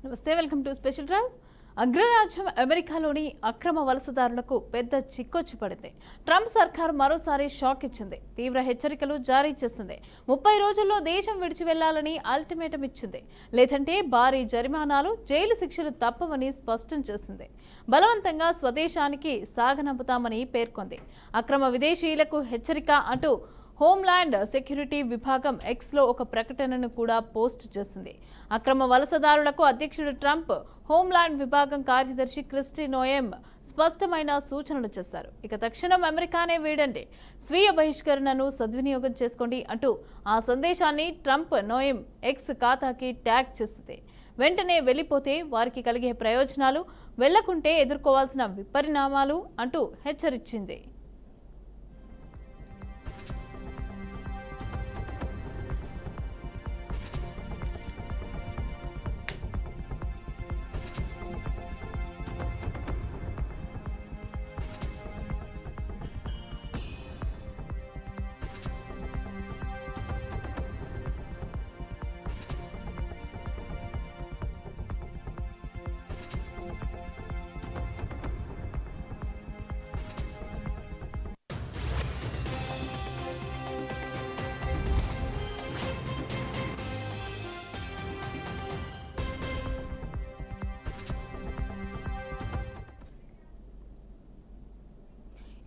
నమస్తే, welcome to special drive. అగ్రరాజ్యం అమెరికాలోని అక్రమ వలసదారులకు పెద్ద చిక్కొచ్చి పడింది. ట్రంప్ సర్కార్ మరోసారి షాక్ ఇచ్చింది. తీవ్ర హెచ్చరికలు జారీ చేసింది. 30 రోజుల్లో దేశం విడిచి వెళ్లాలని అల్టిమేటం ఇచ్చింది. లేదంటే భారీ జరిమానాలు, జైలు శిక్షలు తప్పవని స్పష్టం చేసింది. బలవంతంగా స్వదేశానికి సాగనంపుతామని పేర్కొంది. అక్రమ విదేశీయులకు హెచ్చరిక అంటూ హోంల్యాండ్ సెక్యూరిటీ విభాగం ఎక్స్లో ఒక ప్రకటనను కూడా పోస్ట్ చేసింది. అక్రమ వలసదారులకు అధ్యక్షుడు ట్రంప్ హోంల్యాండ్ విభాగం కార్యదర్శి క్రిస్టి నోయెమ్ స్పష్టమైన సూచనలు చేశారు. ఇక తక్షణం అమెరికానే వీడండి, స్వీయ బహిష్కరణను సద్వినియోగం చేసుకోండి అంటూ ఆ సందేశాన్ని ట్రంప్ నోయెమ్ ఎక్స్ ఖాతాకి ట్యాగ్ చేసింది. వెంటనే వెళ్లిపోతే వారికి కలిగే ప్రయోజనాలు, వెళ్లకుంటే ఎదుర్కోవాల్సిన విపరిణామాలు అంటూ హెచ్చరించింది.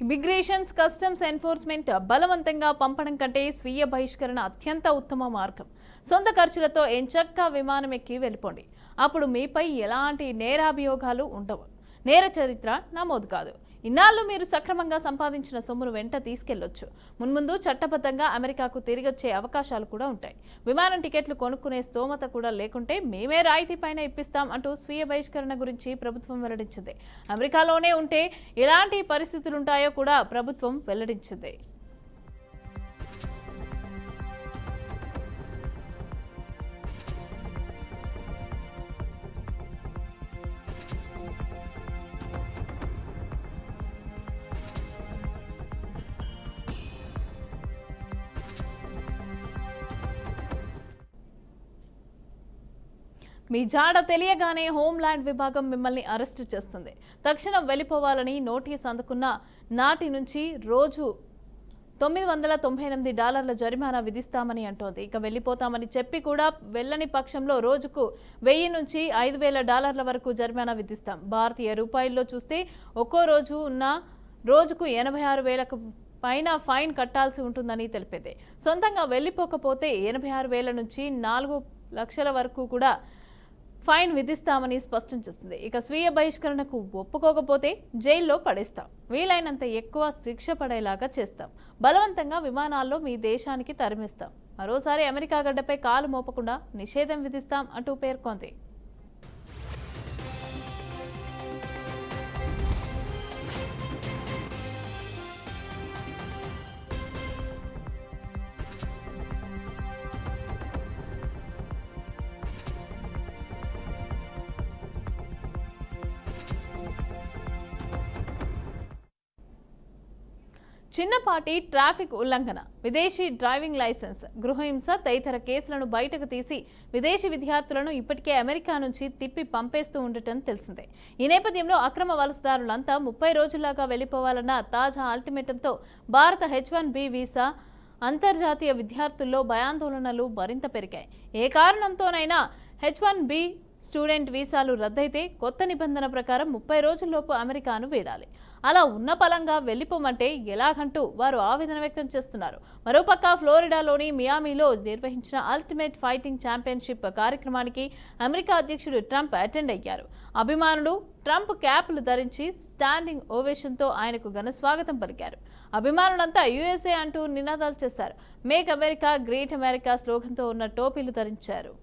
ఇమిగ్రేషన్స్, కస్టమ్స్ ఎన్ఫోర్స్మెంట్ బలవంతంగా పంపడం కంటే స్వీయ బహిష్కరణ అత్యంత ఉత్తమ మార్గం. సొంత ఖర్చులతో ఎంచక్కా విమానం ఎక్కి వెళ్ళిపోండి. అప్పుడు మీపై ఎలాంటి నేరాభియోగాలు ఉండవు, నేర చరిత్ర నమోదు కాదు. ఇన్నాళ్ళు మీరు సక్రమంగా సంపాదించిన సొమ్మును వెంట తీసుకెళ్లొచ్చు. మున్ముందు చట్టబద్ధంగా అమెరికాకు తిరిగొచ్చే అవకాశాలు కూడా ఉంటాయి. విమానం టికెట్లు కొనుక్కునే స్తోమత కూడా లేకుంటే మేమే రాయితీ పైన ఇప్పిస్తాం అంటూ స్వీయ బహిష్కరణ గురించి ప్రభుత్వం వెల్లడించింది. అమెరికాలోనే ఉంటే ఎలాంటి పరిస్థితులుంటాయో కూడా ప్రభుత్వం వెల్లడించింది. మీ జాడ తెలియగానే హోంల్యాండ్ విభాగం మిమ్మల్ని అరెస్టు చేస్తుంది. తక్షణం వెళ్ళిపోవాలని నోటీస్ అందుకున్న నాటి నుంచి రోజు $998 జరిమానా విధిస్తామని అంటోంది. ఇక వెళ్ళిపోతామని చెప్పి కూడా వెళ్ళని పక్షంలో రోజుకు $1000 నుంచి $5000 వరకు జరిమానా విధిస్తాం. భారతీయ రూపాయల్లో చూస్తే ఒక్కో రోజు ఉన్న రోజుకు 86,000కు పైన ఫైన్ కట్టాల్సి ఉంటుందని తెలిపింది. సొంతంగా వెళ్ళిపోకపోతే 86,000 నుంచి 4 లక్షల వరకు కూడా ఫైన్ విధిస్తామని స్పష్టం చేస్తుంది. ఇక స్వీయ బహిష్కరణకు ఒప్పుకోకపోతే జైల్లో పడేస్తాం, వీలైనంత ఎక్కువ శిక్ష పడేలాగా చేస్తాం, బలవంతంగా విమానాల్లో మీ దేశానికి తరిమిస్తాం, మరోసారి అమెరికా గడ్డపై కాలు మోపకుండా నిషేధం విధిస్తాం అంటూ పేర్కొంది. చిన్నపాటి ట్రాఫిక్ ఉల్లంఘన, విదేశీ డ్రైవింగ్ లైసెన్స్, గృహహింస తదితర కేసులను బయటకు తీసి విదేశీ విద్యార్థులను ఇప్పటికే అమెరికా నుంచి తిప్పి పంపేస్తూ ఉండటం తెలిసిందే. ఈ నేపథ్యంలో అక్రమ వలసదారులంతా 30 రోజుల్లాగా వెళ్లిపోవాలన్న తాజా అల్టిమేటంతో భారత H1B వీసా అంతర్జాతీయ విద్యార్థుల్లో భయాందోళనలు మరింత పెరిగాయి. ఏ కారణంతోనైనా H1B స్టూడెంట్ వీసాలు రద్దయితే కొత్త నిబంధన ప్రకారం 30 రోజుల్లోపు అమెరికాను వీడాలి. అలా ఉన్న పలంగా వెళ్లిపోమంటే ఎలాగంటూ వారు ఆవేదన వ్యక్తం చేస్తున్నారు. మరోపక్క ఫ్లోరిడాలోని మియామిలో నిర్వహించిన అల్టిమేట్ ఫైటింగ్ ఛాంపియన్షిప్ కార్యక్రమానికి అమెరికా అధ్యక్షుడు ట్రంప్ అటెండ్ అయ్యారు. అభిమానులు ట్రంప్ క్యాప్లు ధరించి స్టాండింగ్ ఓవేషన్తో ఆయనకు ఘన స్వాగతం పలికారు. అభిమానులంతా USA అంటూ నినాదాలు చేశారు. మేక్ అమెరికా గ్రేట్ అమెరికా స్లోగన్తో ఉన్న టోపీలు ధరించారు.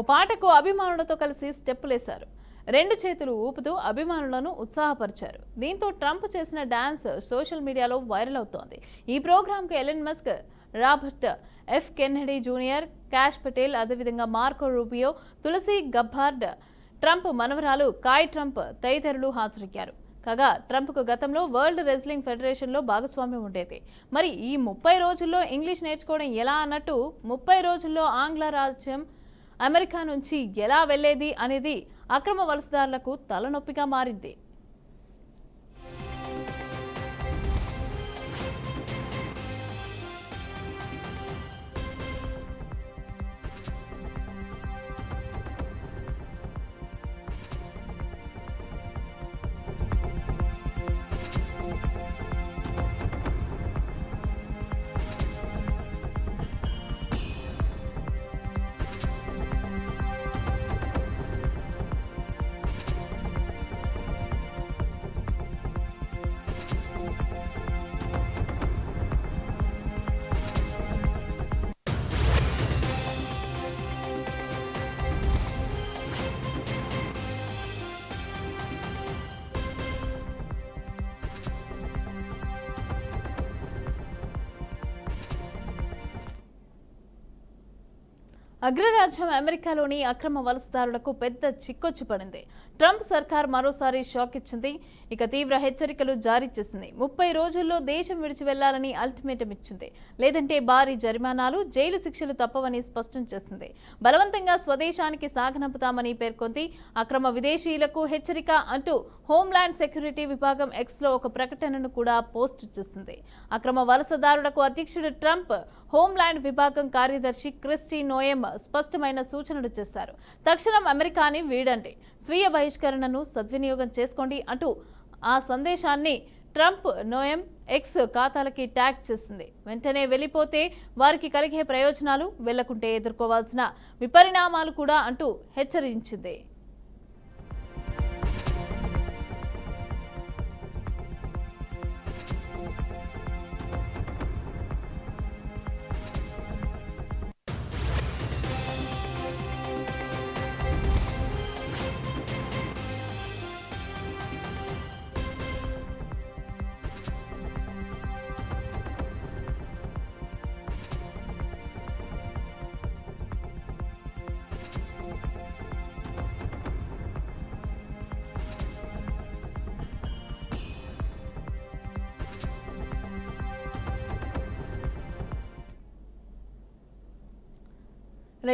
ఓ పాటకు అభిమానులతో కలిసి స్టెప్పులేశారు. రెండు చేతులు ఊపుతూ అభిమానులను ఉత్సాహపరిచారు. దీంతో ట్రంప్ చేసిన డాన్స్ సోషల్ మీడియాలో వైరల్ అవుతోంది. ఈ ప్రోగ్రాంకు Elon Musk, Robert F Kennedy junior, Kash Patel, అదేవిధంగా Marco Rubio, Tulsi Gabbard, Trump మనవరాలు కాయ్ ట్రంప్ తదితరులు హాజరయ్యారు. కాగా ట్రంప్కు గతంలో వరల్డ్ రెజ్లింగ్ ఫెడరేషన్లో భాగస్వామ్యం ఉండేది. మరి ఈ 30 రోజుల్లో ఇంగ్లీష్ నేర్చుకోవడం ఎలా అన్నట్టు 30 రోజుల్లో ఆంగ్ల రాజ్యం అమెరికా నుంచి ఎలా వెళ్లేది అనేది అక్రమ వలసదారులకు తలనొప్పిగా మారింది. అగ్రరాజ్యం అమెరికాలోని అక్రమ వలసదారులకు పెద్ద చిక్కొచ్చి పడింది. ట్రంప్ సర్కార్ మరోసారి షాక్ ఇచ్చింది. ఇక తీవ్ర హెచ్చరికలు జారీ చేసింది. 30 రోజుల్లో దేశం విడిచి వెళ్లాలని అల్టిమేటం ఇచ్చింది. లేదంటే భారీ జరిమానాలు, జైలు శిక్షలు తప్పవని స్పష్టం చేసింది. బలవంతంగా స్వదేశానికి సాగనంపుతామని పేర్కొంది. అక్రమ విదేశీయులకు హెచ్చరిక అంటూ హోంల్యాండ్ సెక్యూరిటీ విభాగం ఎక్స్లో ఒక ప్రకటనను కూడా పోస్ట్ చేసింది. అక్రమ వలసదారులకు అధ్యక్షుడు ట్రంప్ హోంల్యాండ్ విభాగం కార్యదర్శి క్రిస్టీ నోయెమ్ స్పష్టమైన సూచనలు చేశారు. తక్షణం అమెరికాని వీడండి, స్వీయ బహిష్కరణను సద్వినియోగం చేసుకోండి అంటూ ఆ సందేశాన్ని ట్రంప్ నోయెమ్ ఎక్స్ ఖాతాలకి ట్యాగ్ చేసింది. వెంటనే వెళ్ళిపోతే వారికి కలిగే ప్రయోజనాలు, వెళ్లకుంటే ఎదుర్కోవాల్సిన విపరిణామాలు కూడా అంటూ హెచ్చరించింది.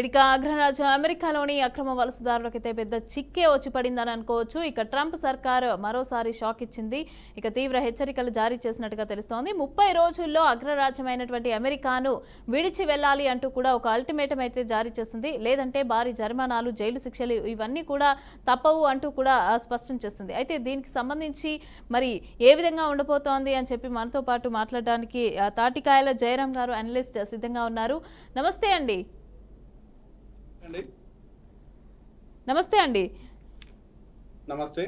ఇక అగ్రరాజ్యం అమెరికాలోని అక్రమ వలసదారులకైతే పెద్ద చిక్కే వచ్చి పడిందని అనుకోవచ్చు. ఇక ట్రంప్ సర్కార్ మరోసారి షాక్ ఇచ్చింది. ఇక తీవ్ర హెచ్చరికలు జారీ చేసినట్టుగా తెలుస్తోంది. 30 రోజుల్లో అగ్రరాజ్యమైనటువంటి అమెరికాను విడిచి వెళ్లాలి అంటూ కూడా ఒక అల్టిమేటం అయితే జారీ చేసింది. లేదంటే భారీ జరిమానాలు, జైలు శిక్షలు ఇవన్నీ కూడా తప్పవు అంటూ కూడా స్పష్టం చేస్తుంది. అయితే దీనికి సంబంధించి మరి ఏ విధంగా ఉండబోతోంది అని చెప్పి మనతో పాటు మాట్లాడడానికి తాటికాయల జయరాం గారు అనలిస్ట్ సిద్ధంగా ఉన్నారు. నమస్తే అండి. నమస్తే అండి. నమస్తే.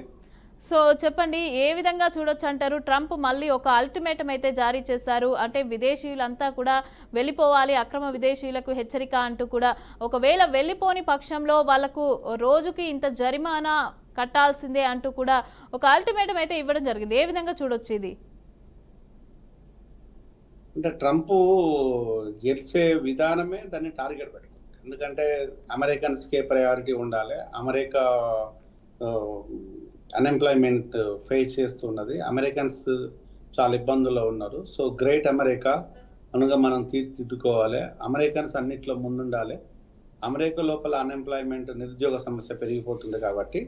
సో చెప్పండి, ఏ విధంగా చూడొచ్చు అంటారు? ట్రంప్ మళ్ళీ ఒక అల్టిమేటం అయితే జారీ చేశారు. అంటే విదేశీయులంతా కూడా వెళ్ళిపోవాలి, అక్రమ విదేశీయులకు హెచ్చరిక అంటూ కూడా, ఒకవేళ వెళ్ళిపోని పక్షంలో వాళ్లకు రోజుకి ఇంత జరిమానా కట్టాల్సిందే అంటూ కూడా ఒక అల్టిమేటం అయితే ఇవ్వడం జరిగింది. ఏ విధంగా చూడొచ్చు ఇది? అంటే ట్రంప్ గెలిచే విధానమే దాన్ని టార్గెట్ పెట్టుకుంది. ఎందుకంటే అమెరికన్స్కే ప్రయారిటీ ఉండాలి. అమెరికా అన్ఎంప్లాయ్మెంట్ ఫేస్ చేస్తున్నది. అమెరికన్స్ చాలా ఇబ్బందుల్లో ఉన్నారు. సో గ్రేట్ అమెరికా అనుగా మనం తీర్చిదిద్దుకోవాలి. అమెరికన్స్ అన్నిట్లో ముందుండాలి. అమెరికా లోపల అన్ఎంప్లాయ్మెంట్, నిరుద్యోగ సమస్య పెరిగిపోతుంది. కాబట్టి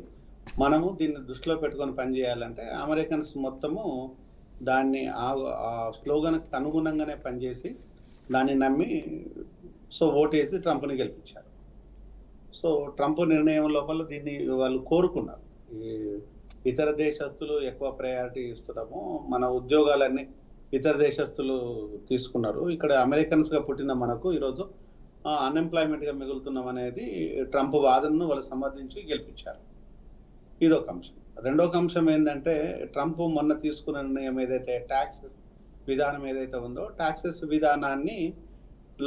మనము దీన్ని దృష్టిలో పెట్టుకొని పనిచేయాలంటే అమెరికన్స్ మొత్తము దాన్ని ఆ స్లోగన్కి అనుగుణంగానే పనిచేసి దాన్ని నమ్మి సో ఓటేసి ట్రంప్ని గెలిపించారు. సో ట్రంప్ నిర్ణయం లోపల దీన్ని వాళ్ళు కోరుకున్నారు. ఈ ఇతర దేశస్తులు ఎక్కువ ప్రయారిటీ ఇస్తున్నాము, మన ఉద్యోగాలన్నీ ఇతర దేశస్తులు తీసుకున్నారు, ఇక్కడ అమెరికన్స్గా పుట్టిన మనకు ఈరోజు అన్ఎంప్లాయ్మెంట్గా మిగులుతున్నాం అనేది ట్రంప్ వాదనను వాళ్ళు సమర్థించి గెలిపించారు. ఇదొక అంశం. రెండొక అంశం ఏంటంటే, ట్రంప్ మొన్న తీసుకున్న నిర్ణయం ఏదైతే ట్యాక్సెస్ విధానం ఏదైతే ఉందో, ట్యాక్సెస్ విధానాన్ని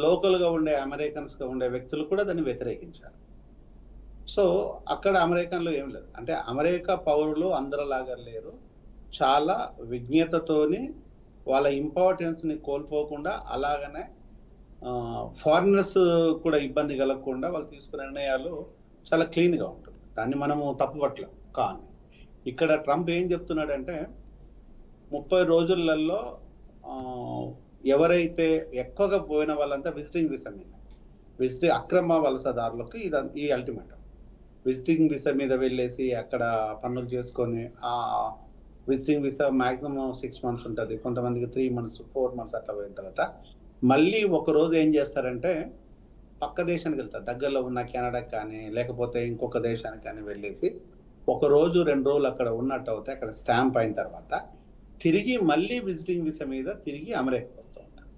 లోకల్గా ఉండే అమెరికన్స్గా ఉండే వ్యక్తులు కూడా దాన్ని వ్యతిరేకించారు. సో అక్కడ అమెరికన్లో ఏం లేదు. అంటే అమెరికా పౌరులు అందరిలాగా లేరు. చాలా విజ్ఞతతోని వాళ్ళ ఇంపార్టెన్స్ని కోల్పోకుండా అలాగనే ఫారినర్స్ కూడా ఇబ్బంది కలగకుండా వాళ్ళు తీసుకునే నిర్ణయాలు చాలా క్లీన్గా ఉంటుంది. దాన్ని మనము తప్పుపట్టలేం. కానీ ఇక్కడ ట్రంప్ ఏం చెప్తున్నాడంటే 30 రోజులలో ఎవరైతే ఎక్కువగా పోయిన వాళ్ళంతా విజిటింగ్ వీసా మీద అక్రమ వలసదారులకు ఈ అల్టిమేటం. విజిటింగ్ వీసా మీద వెళ్ళేసి అక్కడ పనులు చేసుకొని ఆ విజిటింగ్ వీసా మ్యాక్సిమం 6 months ఉంటుంది, కొంతమందికి 3 months 4 months అట్లా పోయిన తర్వాత మళ్ళీ ఒక రోజు ఏం చేస్తారంటే పక్క దేశానికి వెళ్తారు, దగ్గరలో ఉన్న కెనడాకి కానీ లేకపోతే ఇంకొక దేశానికి కానీ వెళ్ళేసి 1 రోజు 2 రోజులు అక్కడ ఉన్నట్టు అవుతే అక్కడ స్టాంప్ అయిన తర్వాత తిరిగి మళ్ళీ విజిటింగ్ వీసా మీద తిరిగి అమెరికాకి వస్తూ ఉంటారు.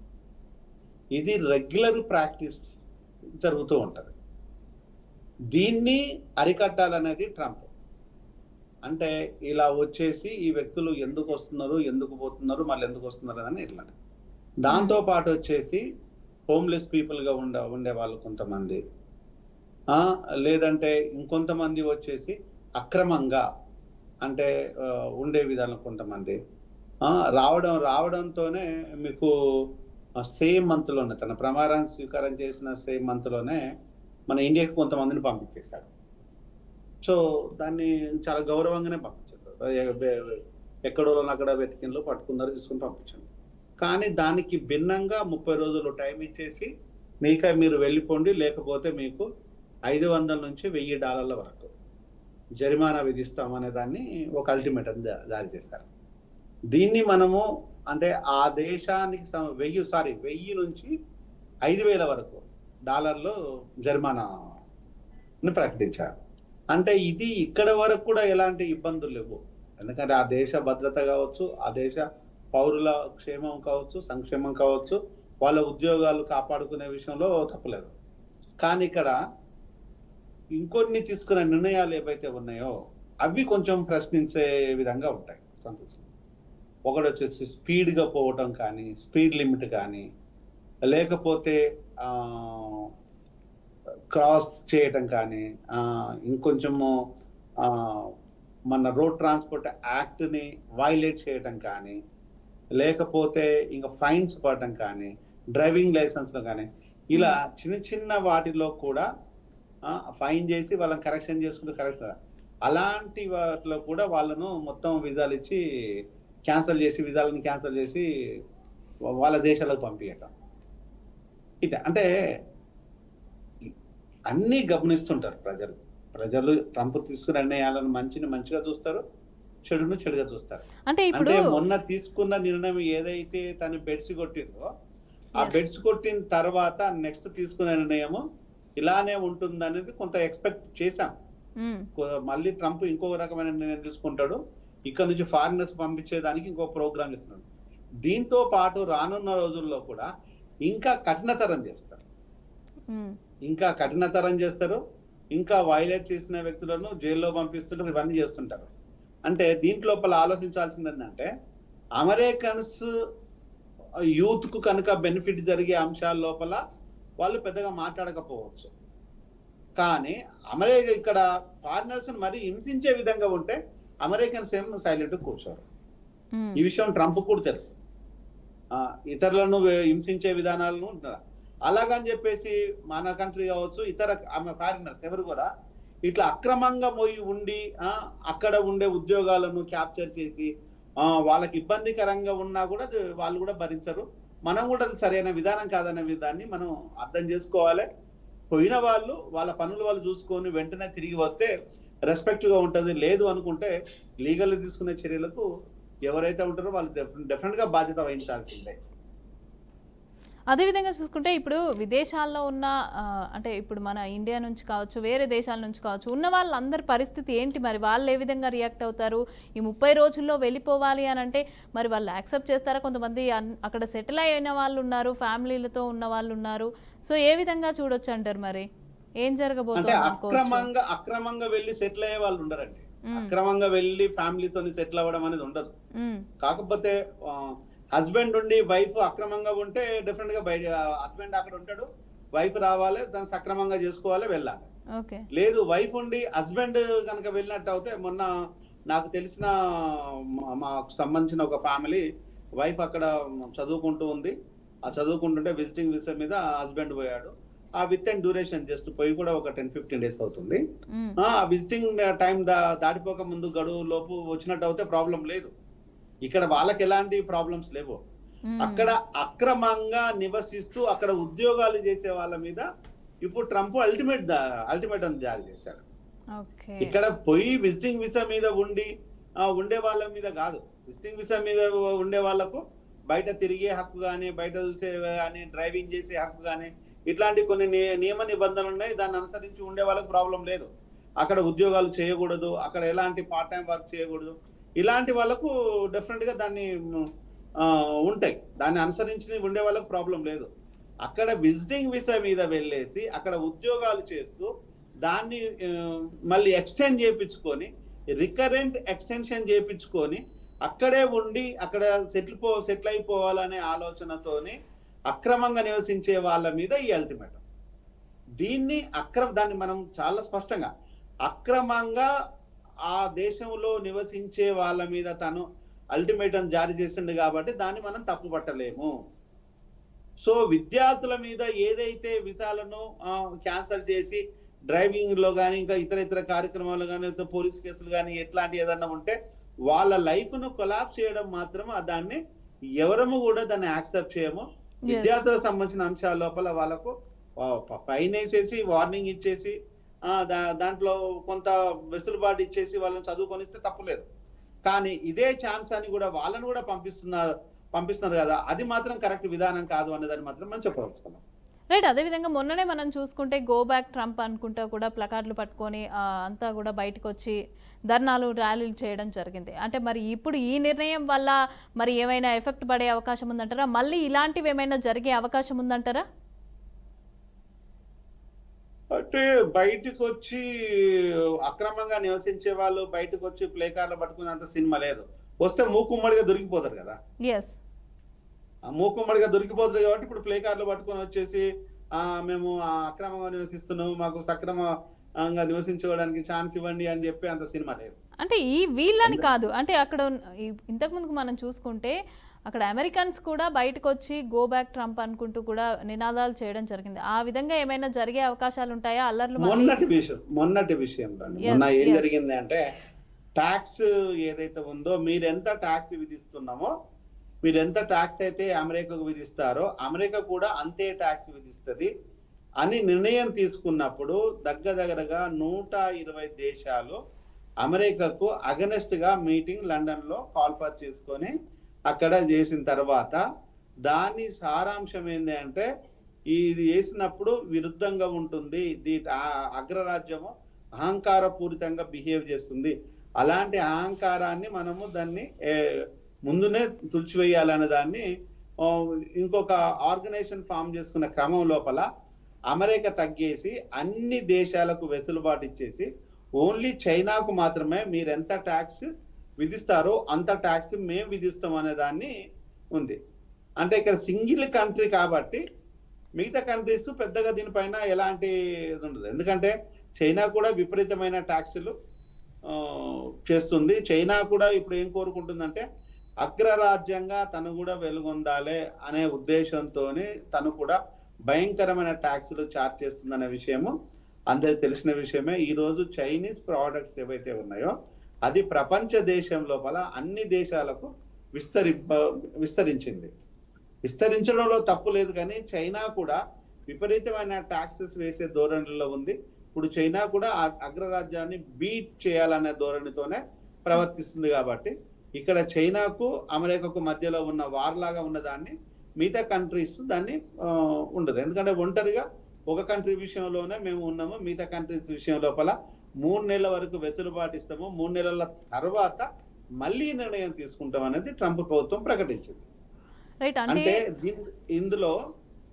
ఇది రెగ్యులర్ ప్రాక్టీస్ జరుగుతూ ఉంటుంది. దీన్ని అరికట్టాలనేది ట్రంప్. అంటే ఇలా వచ్చేసి ఈ వ్యక్తులు ఎందుకు వస్తున్నారు, ఎందుకు పోతున్నారు, మళ్ళీ ఎందుకు వస్తున్నారు అని ఇట్లా. దాంతో పాటు వచ్చేసి హోమ్లెస్ పీపుల్గా ఉండే వాళ్ళు కొంతమంది, లేదంటే ఇంకొంతమంది వచ్చేసి అక్రమంగా అంటే ఉండే విధానం కొంతమంది రావడంతోనే మీకు సేమ్ మంత్లోనే తన ప్రమాణ స్వీకారం చేసిన సేమ్ మంత్లోనే మన ఇండియాకి కొంతమందిని పంపించేశాడు. సో దాన్ని చాలా గౌరవంగానే పంపించారు. ఎక్కడో అక్కడ వెతికిన్లో పట్టుకున్నారు, తీసుకుని పంపించాను. కానీ దానికి భిన్నంగా 30 రోజులు టైం ఇచ్చేసి మీరు వెళ్ళిపోండి, లేకపోతే మీకు $500 నుంచి $1000 వరకు జరిమానా విధిస్తామనే దాన్ని ఒక అల్టిమేటం జారీ చేస్తారు. దీన్ని మనము అంటే ఆ దేశానికి 1000 నుంచి 5000 వరకు డాలర్లు జరిమానాని ప్రకటించారు. అంటే ఇది ఇక్కడ వరకు కూడా ఎలాంటి ఇబ్బందులు లేవు. ఎందుకంటే ఆ దేశ భద్రత కావచ్చు, ఆ దేశ పౌరుల క్షేమం కావచ్చు, సంక్షేమం కావచ్చు, వాళ్ళ ఉద్యోగాలు కాపాడుకునే విషయంలో తప్పలేదు. కానీ ఇక్కడ ఇంకొన్ని తీసుకునే నిర్ణయాలు ఏవైతే ఉన్నాయో అవి కొంచెం ప్రశ్నించే విధంగా ఉంటాయి. ఒకటి వచ్చేసి స్పీడ్గా పోవటం కానీ, స్పీడ్ లిమిట్ కానీ, లేకపోతే క్రాస్ చేయటం కానీ, ఇంకొంచెము మన రోడ్ ట్రాన్స్పోర్ట్ యాక్ట్ని వైలేట్ చేయటం కానీ, లేకపోతే ఇంకా ఫైన్స్ పడటం కానీ, డ్రైవింగ్ లైసెన్స్లో కానీ, ఇలా చిన్న చిన్న వాటిలో కూడా ఫైన్ చేసి వాళ్ళని కరెక్షన్ చేసుకుంటూ కరెక్షన్ అలాంటి వాటిలో కూడా వాళ్ళను మొత్తం వీసాలు ఇచ్చి వీసాలను క్యాన్సిల్ చేసి వాళ్ళ దేశాలకు పంపించటం. ఇది అంటే అన్నీ గమనిస్తుంటారు ప్రజలు ట్రంప్ తీసుకున్న నిర్ణయాలను మంచిగా చూస్తారు, చెడును చెడుగా చూస్తారు. అంటే ఇప్పుడు మొన్న తీసుకున్న నిర్ణయం ఏదైతే తను బెడ్స్ కొట్టిందో ఆ బెడ్స్ కొట్టిన తర్వాత నెక్స్ట్ తీసుకునే నిర్ణయము ఇలానే ఉంటుంది అనేది కొంత ఎక్స్పెక్ట్ చేశాం. మళ్ళీ ట్రంప్ ఇంకో రకమైన నిర్ణయం తీసుకుంటాడు, ఇక్కడ నుంచి ఫారినర్స్ పంపించేదానికి ఇంకో ప్రోగ్రామ్ ఇస్తున్నాడు. దీంతో పాటు రానున్న రోజుల్లో కూడా ఇంకా కఠినతరం చేస్తారు, ఇంకా వైలేట్ చేసిన వ్యక్తులను జైల్లో పంపిస్తుంటారు, ఇవన్నీ చేస్తుంటారు. అంటే దీంట్లోపల ఆలోచించాల్సింది ఏంటంటే అమెరికన్స్ యూత్ కు కనుక బెనిఫిట్ జరిగే అంశాల లోపల వాళ్ళు పెద్దగా మాట్లాడకపోవచ్చు, కానీ అమెరికా ఇక్కడ ఫారినర్స్ మరీ హింసించే విధంగా ఉంటే అమెరికన్స్ ఏం సైలెంట్ కూర్చోరు. ఈ విషయం ట్రంప్ కూడా తెలుసు. ఇతరులను హింసించే విధానాలను అలాగని చెప్పేసి మన కంట్రీ కావచ్చు, ఇతర ఫారినర్స్ ఎవరు కూడా ఇట్లా అక్రమంగా ఉండి అక్కడ ఉండే ఉద్యోగాలను క్యాప్చర్ చేసి వాళ్ళకి ఇబ్బందికరంగా ఉన్నా కూడా వాళ్ళు కూడా భరించరు. మనం కూడా అది సరైన విధానం కాదనే విధాన్ని మనం అర్థం చేసుకోవాలి. పోయిన వాళ్ళు వాళ్ళ పనులు వాళ్ళు చూసుకొని వెంటనే తిరిగి వస్తే రెస్పెక్ట్గా ఉంటుంది. లేదు అనుకుంటే లీగల్ తీసుకునే చర్యలకు ఎవరైతే ఉంటారో వాళ్ళు డెఫినెట్గా బాధ్యత వహించాల్సిందే. అదేవిధంగా చూసుకుంటే ఇప్పుడు విదేశాల్లో ఉన్న అంటే ఇప్పుడు మన ఇండియా నుంచి కావచ్చు, వేరే దేశాల నుంచి కావచ్చు, ఉన్న వాళ్ళందరి పరిస్థితి ఏంటి? మరి వాళ్ళు ఏ విధంగా రియాక్ట్ అవుతారు? ఈ 30 రోజుల్లో వెళ్ళిపోవాలి అని అంటే మరి వాళ్ళు యాక్సెప్ట్ చేస్తారా? కొంతమంది అక్కడ సెటిల్ అయిన వాళ్ళు ఉన్నారు, ఫ్యామిలీలతో ఉన్న వాళ్ళు ఉన్నారు. సో ఏ విధంగా చూడొచ్చు అంటారు? మరి ఏం జరగబోతుంది? అక్రమంగా వెళ్ళి సెటిల్ అయ్యే వాళ్ళు ఉండరండి. అక్రమంగా వెళ్ళి ఫ్యామిలీతో సెటిల్ అవ్వడం అనేది ఉండదు. కాకపోతే హస్బెండ్ ఉండి వైఫ్ అక్రమంగా ఉంటే డెఫినెట్ గా హస్బెండ్ అక్కడ ఉంటాడు, వైఫ్ రావాలి, దాన్ని సక్రమంగా చేసుకోవాలి, వెళ్ళాలి. ఓకే. లేదు వైఫ్ ఉండి హస్బెండ్ కనుక వెళ్ళినట్టు అయితే మొన్న నాకు తెలిసిన మాకు సంబంధించిన ఒక ఫ్యామిలీ వైఫ్ అక్కడ చదువుకుంటూ ఉంది. ఆ చదువుకుంటుంటే విజిటింగ్ వీసా మీద హస్బెండ్ పోయాడు. ఆ విత్ అండ్ డ్యూరేషన్ జస్ట్ పోయి కూడా ఒక 10-15 డేస్ అవుతుంది. హ్మ్. ఆ విజిటింగ్ టైం దాటిపోక ముందు గడువు లోపు వచ్చినట్టు అయితే ప్రాబ్లం లేదు. ఇక్కడ వాళ్ళకి ఎలాంటి ప్రాబ్లమ్స్ లేవు. హ్మ్. అక్కడ అక్రమంగా నివసిస్తూ అక్కడ ఉద్యోగాలు చేసే వాళ్ళ మీద ఇప్పుడు ట్రంప్ అల్టిమేటం జారీ చేశాడు. ఓకే. ఇక్కడ పోయి విజిటింగ్ వీసా మీద ఉండే వాళ్ళ మీద కాదు. విజిటింగ్ వీసా మీద ఉండే వాళ్ళకు బయట తిరిగే హక్కు కానీ, బయట చూసే కానీ, డ్రైవింగ్ చేసే హక్కు కానీ, ఇట్లాంటి కొన్ని నియమ నిబంధనలు ఉన్నాయి. దాన్ని అనుసరించి ఉండే వాళ్ళకి ప్రాబ్లం లేదు. అక్కడ ఉద్యోగాలు చేయకూడదు, అక్కడ ఎలాంటి పార్ట్ టైం వర్క్ చేయకూడదు. ఇలాంటి వాళ్ళకు డెఫినెట్గా దాన్ని ఉంటాయి. దాన్ని అనుసరించి ఉండే వాళ్ళకు ప్రాబ్లం లేదు. అక్కడ విజిటింగ్ వీసా మీద వెళ్ళేసి అక్కడ ఉద్యోగాలు చేస్తూ దాన్ని మళ్ళీ ఎక్స్టెండ్ చేయించుకొని రికరెంట్ ఎక్స్టెన్షన్ చేయించుకొని అక్కడే ఉండి అక్కడ సెటిల్ అయిపోవాలనే ఆలోచనతోని అక్రమంగా నివసించే వాళ్ళ మీద ఈ అల్టిమేటం. దాన్ని మనం చాలా స్పష్టంగా అక్రమంగా ఆ దేశంలో నివసించే వాళ్ళ మీద తను అల్టిమేటం జారీ చేసిండు కాబట్టి దాన్ని మనం తప్పు పట్టలేము. సో విద్యార్థుల మీద ఏదైతే వీసాలను క్యాన్సిల్ చేసి డ్రైవింగ్ లో కానీ ఇంకా ఇతర కార్యక్రమాలు కానీ పోలీస్ కేసులు కానీ ఎట్లాంటి ఏదన్నా ఉంటే వాళ్ళ లైఫ్ ను కొలాప్స్ చేయడం మాత్రం దాన్ని ఎవరము కూడా దాన్ని యాక్సెప్ట్ చేయము. విద్యార్థులకు సంబంధించిన అంశాల లోపల వాళ్ళకు ఫైన్ వేసేసి వార్నింగ్ ఇచ్చేసి దాంట్లో కొంత వెసులుబాటు ఇచ్చేసి వాళ్ళని చదువుకొనిస్తే తప్పులేదు. కానీ ఇదే ఛాన్స్ అని కూడా వాళ్ళని కూడా పంపిస్తున్నారు కదా, అది మాత్రం కరెక్ట్ విధానం కాదు అన్నదాన్ని మాత్రం మనం చెప్పవచ్చుకున్నాం. రైట్. అదేవిధంగా మొన్ననే మనం చూసుకుంటే గో బ్యాక్ ట్రంప్ అనుకుంటా కూడా ప్లకార్డులు పట్టుకొని అంతా కూడా బయటకు వచ్చి ధర్నాలు ర్యాలీలు చేయడం జరిగింది. అంటే మరి ఇప్పుడు ఈ నిర్ణయం వల్ల మరి ఏమైనా ఎఫెక్ట్ పడే అవకాశం ఉందంటారా? మళ్ళీ ఇలాంటివి ఏమైనా జరిగే అవకాశం ఉందంటారా? అంటే బయటకు వచ్చి అక్రమంగా నివసించే వాళ్ళు బయటకు వచ్చి ప్లే కార్లు పట్టుకునేంత సినిమా లేదు. వస్తే మూకుమ్మడిగా దొరికిపోతారు కదా. ఎస్, మూకుమ్మడిగా దొరికిపోతుంది కాబట్టి ఇప్పుడు ప్లే కార్లు పట్టుకొని వచ్చేసి మేము అక్రమంగా నివసిస్తున్నాము, మాకు సక్రమంగా నివసించుకోవడానికి ఛాన్స్ ఇవ్వండి అని చెప్పి అంత సినిమా లేదు. అంటే ఈ వీళ్ళని కాదు, అంటే అక్కడ ఇంతకుముందుకు మనం చూసుకుంటే అక్కడ అమెరికన్స్ కూడా బయటకు వచ్చి గో బ్యాక్ ట్రంప్ అనుకుంటూ కూడా నినాదాలు చేయడం జరిగింది. ఆ విధంగా ఏమైనా జరిగే అవకాశాలు ఉంటాయా? అల్లర్లు మొన్నటి విషయం మొన్న ఏం జరిగింది అంటే ట్యాక్స్ ఏదైతే ఉందో మీరెంత ట్యాక్స్ విధిస్తున్నామో, మీరెంత ట్యాక్స్ అయితే అమెరికాకు విధిస్తారో అమెరికా కూడా అంతే ట్యాక్స్ విధిస్తుంది అని నిర్ణయం తీసుకున్నప్పుడు దగ్గరగా 120 దేశాలు అమెరికాకు అగనెస్ట్ గా మీటింగ్ లండన్ లో కాల్ఫర్ చేసుకొని అక్కడ చేసిన తర్వాత దాని సారాంశం ఏంటి అంటే ఇది చేసినప్పుడు విరుద్ధంగా ఉంటుంది, అగ్రరాజ్యము అహంకారపూరితంగా బిహేవ్ చేస్తుంది, అలాంటి అహంకారాన్ని మనము దాన్ని ముందునే తుడిచివేయాలనే దాన్ని ఇంకొక ఆర్గనైజేషన్ ఫామ్ చేసుకున్న క్రమం లోపల అమెరికా తగ్గేసి అన్ని దేశాలకు వెసులుబాటు ఇచ్చేసి ఓన్లీ చైనాకు మాత్రమే మీరెంత ట్యాక్స్ విధిస్తారో అంత ట్యాక్స్ మేము విధిస్తాం అనే దాన్ని ఉంది. అంటే ఇక్కడ సింగిల్ కంట్రీ కాబట్టి మిగతా కంట్రీస్ పెద్దగా దీనిపైన ఎలాంటి ఉండదు. ఎందుకంటే చైనా కూడా విపరీతమైన ట్యాక్సులు చేస్తుంది. చైనా కూడా ఇప్పుడు ఏం కోరుకుంటుందంటే అగ్రరాజ్యంగా తను కూడా వెలుగొందాలి అనే ఉద్దేశంతో తను కూడా భయంకరమైన ట్యాక్సులు చార్జ్ చేస్తుందనే విషయము అందరికి తెలిసిన విషయమే. ఈరోజు చైనీస్ ప్రోడక్ట్స్ ఏవైతే ఉన్నాయో అది ప్రపంచ దేశం లోపల అన్ని దేశాలకు విస్తరించింది. విస్తరించడంలో తప్పు లేదు, కానీ చైనా కూడా విపరీతమైన ట్యాక్సెస్ వేసే ధోరణిలో ఉంది. ఇప్పుడు చైనా కూడా అగ్రరాజ్యాన్ని బీట్ చేయాలనే ధోరణితోనే ప్రవర్తిస్తుంది. కాబట్టి ఇక్కడ చైనాకు అమెరికాకు మధ్యలో ఉన్న వార్ లాగా ఉన్నదాన్ని మిగతా కంట్రీస్ దాన్ని ఉండదు. ఎందుకంటే ఒంటరిగా ఒక కంట్రీ విషయంలోనే మేము ఉన్నాము, మిగతా కంట్రీస్ విషయం లోపల 3 నెలల వరకు వెసులుబాటు ఇస్తాము, 3 నెలల తర్వాత మళ్ళీ నిర్ణయం తీసుకుంటాం అనేది ట్రంప్ ప్రభుత్వం ప్రకటించింది. అంటే ఇందులో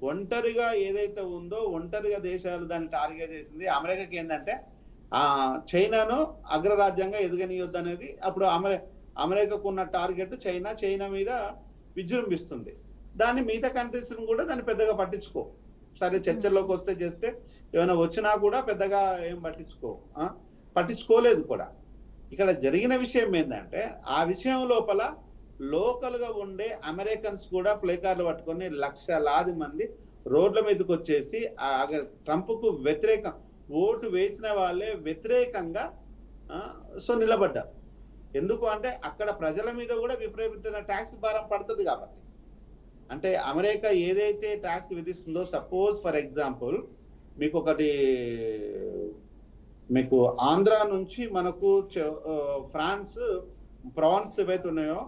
ఒంటరిగా ఏదైతే ఉందో ఒంటరిగా దేశాలు దాన్ని టార్గెట్ చేసింది. అమెరికాకి ఏంటంటే చైనాను అగ్రరాజ్యంగా ఎదగనియొద్దు అనేది అప్పుడు అమెరికాకు ఉన్న టార్గెట్ చైనా మీద విజృంభిస్తుంది. దాన్ని మిగతా కంట్రీస్ కూడా దాన్ని పెద్దగా పట్టించుకో. సరే చర్చల్లోకి వస్తే చేస్తే ఏమైనా వచ్చినా కూడా పెద్దగా ఏం పట్టించుకోలేదు కూడా. ఇక్కడ జరిగిన విషయం ఏంటంటే ఆ విషయం లోపల లోకల్గా ఉండే అమెరికన్స్ కూడా ప్లే కార్డులు పట్టుకొని లక్షలాది మంది రోడ్ల మీదకి వచ్చేసి ట్రంప్కు వ్యతిరేకం ఓటు వేసిన వాళ్ళే వ్యతిరేకంగా సో నిలబడ్డారు. ఎందుకు అంటే అక్కడ ప్రజల మీద కూడా విపరీతమైన ట్యాక్స్ భారం పడుతుంది కాబట్టి. అంటే అమెరికా ఏదైతే ట్యాక్స్ విధిస్తుందో, సపోజ్ ఫర్ ఎగ్జాంపుల్ మీకు ఆంధ్ర నుంచి మనకు ప్రాన్స్ ఏవైతే ఉన్నాయో,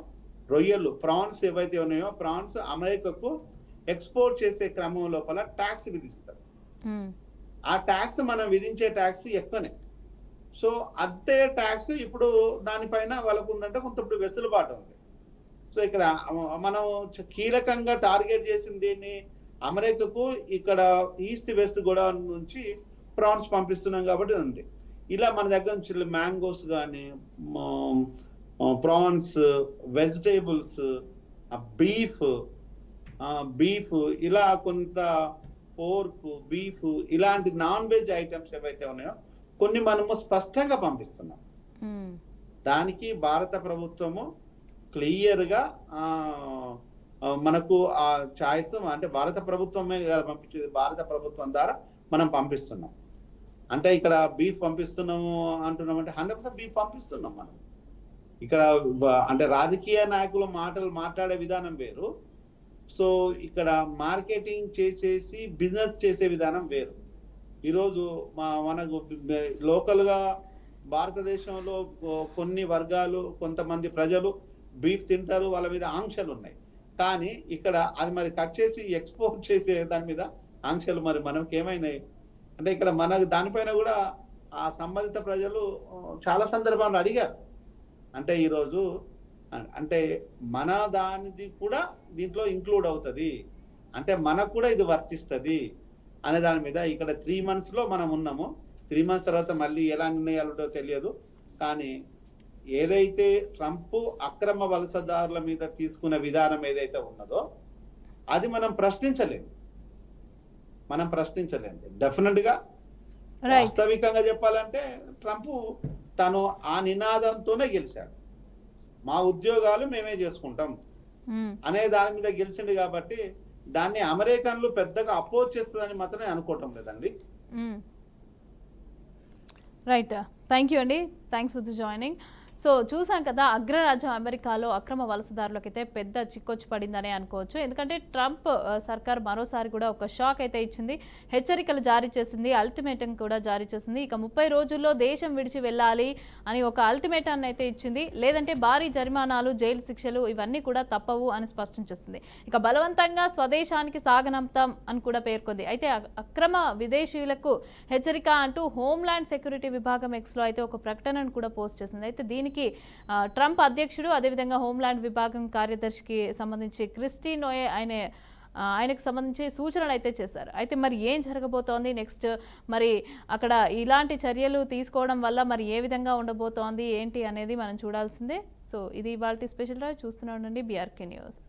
రొయ్యలు ప్రాన్స్ ఏవైతే ఉన్నాయో, ప్రాన్స్ అమెరికాకు ఎక్స్పోర్ట్ చేసే క్రమం లోపల ట్యాక్స్ విధిస్తారు. ఆ ట్యాక్స్ మనం విధించే ట్యాక్స్ ఎక్కువనే. సో అదే ట్యాక్స్ ఇప్పుడు దానిపైన వాళ్ళకు ఉందంటే కొంత వెసులుబాటు ఉంది. సో ఇక్కడ మనం కీలకంగా టార్గెట్ చేసింది దీన్ని అమెరికాకు ఇక్కడ ఈస్ట్ వెస్ట్ గోదావరి నుంచి ప్రాన్స్ పంపిస్తున్నాం కాబట్టి ఉంది. ఇలా మన దగ్గర నుంచి మ్యాంగోస్ కానీ, ప్రాన్స్, వెజిటేబుల్స్, బీఫ్ ఇలా కొంత పోర్క్, బీఫ్ ఇలాంటి నాన్ వెజ్ ఐటమ్స్ ఏవైతే ఉన్నాయో కొన్ని మనము స్పష్టంగా పంపిస్తున్నాం. దానికి భారత ప్రభుత్వము క్లియర్గా మనకు ఆ చాయిస్ అంటే భారత ప్రభుత్వమే పంపించేది, భారత ప్రభుత్వం ద్వారా మనం పంపిస్తున్నాం. అంటే ఇక్కడ బీఫ్ పంపిస్తున్నాము అంటున్నాం అంటే 100% బీఫ్ పంపిస్తున్నాం మనం. ఇక్కడ అంటే రాజకీయ నాయకుల మాట్లాడే విధానం వేరు. సో ఇక్కడ మార్కెటింగ్ చేసేసి బిజినెస్ చేసే విధానం వేరు. ఈరోజు మనకు లోకల్గా భారతదేశంలో కొన్ని వర్గాలు, కొంతమంది ప్రజలు బీఫ్ తింటారు, వాళ్ళ మీద ఆంక్షలు ఉన్నాయి. కానీ ఇక్కడ అది మరి కట్ చేసి ఎక్స్పోర్ట్ చేసే దాని మీద ఆంక్షలు మరి మనకి ఏమైనాయి అంటే ఇక్కడ మనకు దానిపైన కూడా ఆ సంబంధిత ప్రజలు చాలా సందర్భాలు అడిగారు. అంటే ఈరోజు అంటే మన దానిది కూడా దీంట్లో ఇంక్లూడ్ అవుతుంది, అంటే మనకు కూడా ఇది వర్తిస్తుంది అనే దాని మీద ఇక్కడ 3 monthsలో మనం ఉన్నాము. 3 months తర్వాత మళ్ళీ ఎలా నిర్ణయాలుంటో తెలియదు. కానీ ఏదైతే ట్రంప్ అక్రమ వలసదారుల మీద తీసుకున్న విధానం ఏదైతే ఉన్నదో అది మనం ప్రశ్నించలేదు. డెఫినెట్గా వాస్తవికంగా చెప్పాలంటే ట్రంప్ తను ఆ నినాదంతోనే గెలిచాడు. మా ఉద్యోగాలు మేమే చేసుకుంటాం అనే దాని మీద గెలిచిండు కాబట్టి దాన్ని అమెరికన్లు పెద్దగా అపోజ్ చేస్తుందని మాత్రమే అనుకోవటం లేదండి. రైట్, థ్యాంక్ యూ అండి, thanks for the joining. So చూసాం కదా, అగ్రరాజ్యం అమెరికాలో అక్రమ వలసదారులకైతే పెద్ద చిక్కొచ్చి పడిందనే అనుకోవచ్చు. ఎందుకంటే ట్రంప్ సర్కార్ మరోసారి కూడా ఒక షాక్ అయితే ఇచ్చింది, హెచ్చరికలు జారీ చేసింది, అల్టిమేటం కూడా జారీ చేసింది. ఇక 30 రోజుల్లో దేశం విడిచి వెళ్ళాలి అని ఒక అల్టిమేటాన్ని అయితే ఇచ్చింది. లేదంటే భారీ జరిమానాలు, జైలు శిక్షలు ఇవన్నీ కూడా తప్పవు అని స్పష్టం చేసింది. ఇక బలవంతంగా స్వదేశానికి సాగనంపుతాం అని కూడా పేర్కొంది. అయితే అక్రమ విదేశీయులకు హెచ్చరిక అంటూ హోంల్యాండ్ సెక్యూరిటీ విభాగం ఎక్స్లో అయితే ఒక ప్రకటనను కూడా పోస్ట్ చేసింది. అయితే దీనికి ట్రంప్ అధ్యక్షుడు, అదేవిధంగా హోంల్యాండ్ విభాగం కార్యదర్శికి సంబంధించి క్రిస్టీ నోయే ఆయనకు సంబంధించి సూచనలు అయితే చేశారు. అయితే మరి ఏం జరగబోతోంది నెక్స్ట్, మరి అక్కడ ఇలాంటి చర్యలు తీసుకోవడం వల్ల మరి ఏ విధంగా ఉండబోతోంది ఏంటి అనేది మనం చూడాల్సిందే. సో ఇది ఇవాల్టి స్పెషల్ రా, చూస్తూనే ఉండండి BRK న్యూస్.